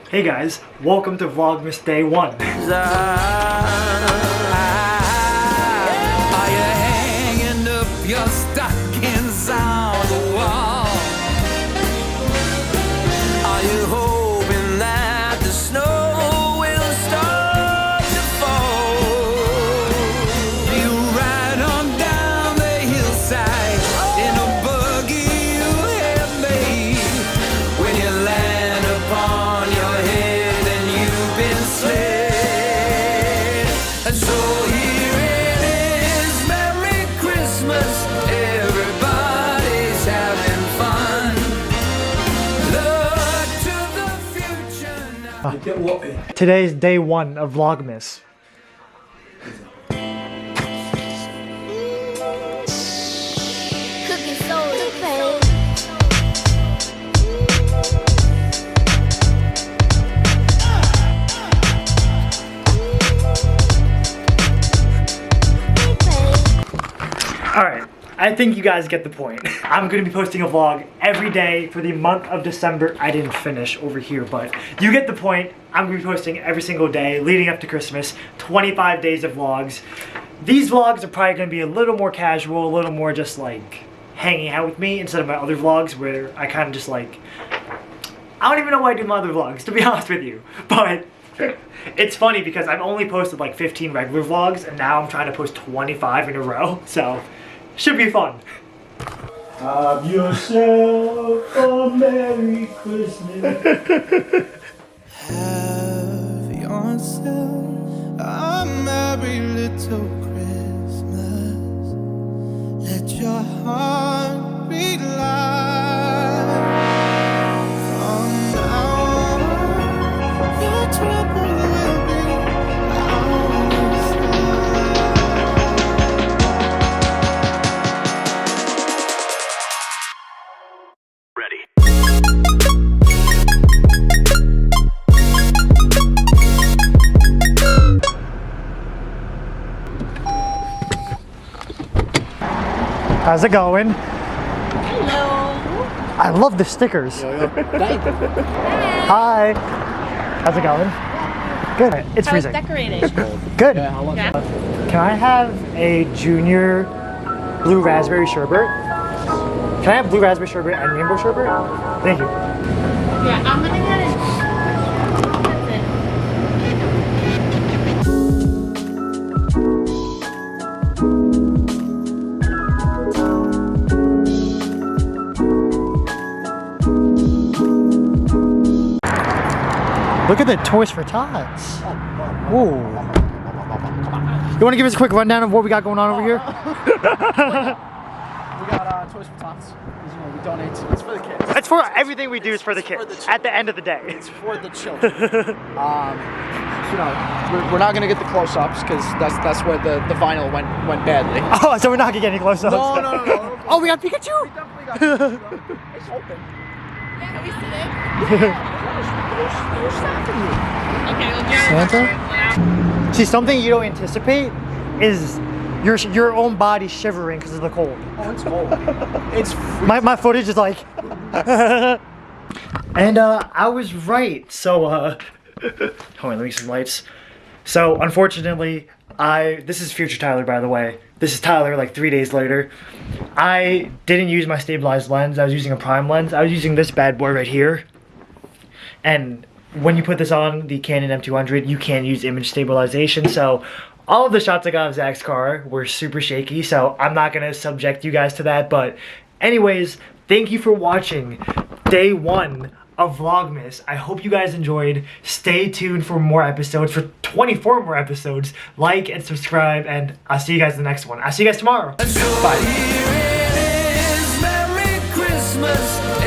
Hey guys, welcome to Vlogmas Day 1. Are you hanging up your stockings on the wall? Are you hoping that the snow will start to fall? You ride on down the hillside in a buggy you have made. When you land upon your head and you've been slid. And so here it is, Merry Christmas, everybody's having fun. Look to the future now. Today's day 1 of Vlogmas. Cooking soda, babe. Alright, I think you guys get the point. I'm gonna be posting a vlog every day for the month of December. I didn't finish over here, but you get the point. I'm gonna be posting every single day leading up to Christmas, 25 days of vlogs. These vlogs are probably gonna be a little more casual, a little more just like hanging out with me instead of my other vlogs where I kind of just like, I don't even know why I do my other vlogs, to be honest with you. But it's funny because I've only posted like 15 regular vlogs and now I'm trying to post 25 in a row, so should be fun. Have yourself a Merry Christmas. Have yourself a merry little Christmas. Let your heart be light. From now on, your trouble will be out of sight. Ready. How's it going? Hello. I love the stickers. Hi. How's it going? Good. It's How was freezing. decorating? Good. Yeah. Can I have a junior blue raspberry sherbet? Can I have blue raspberry sherbet and rainbow sherbet? Thank you. Yeah, I'm gonna get it. That's it. Look at the toys for Tots. Ooh. You want to give us a quick rundown of what we got going on over here? We got Toys for Tots. You know, we donate. It's for the kids. It's for everything we do is for the It's for kids. the children. At the end of the day. It's for the children. You know, we're not gonna get the close-ups because that's where the vinyl went badly. Oh, so we're not gonna get any close-ups. No. Oh, we got Pikachu. We definitely got Pikachu. It's open. Can we sit in? We're stopping you. Okay, we'll get Santa? See, something you don't anticipate is your own body shivering because of the cold. Oh, it's cold. It's My footage is like, and I was right. So hold on, let me get some lights. So unfortunately, this is future Tyler, by the way. This is Tyler like 3 days later. I didn't use my stabilized lens. I was using a prime lens. I was using this bad boy right here. And when you put this on the Canon M200, you can use image stabilization. So all of the shots I got of Zach's car were super shaky, so I'm not gonna subject you guys to that. But anyways, thank you for watching day 1 of Vlogmas. I hope you guys enjoyed. Stay tuned for more episodes, for 24 more episodes. Like and subscribe, and I'll see you guys in the next one. I'll see you guys tomorrow. Bye. Here it is, Merry Christmas.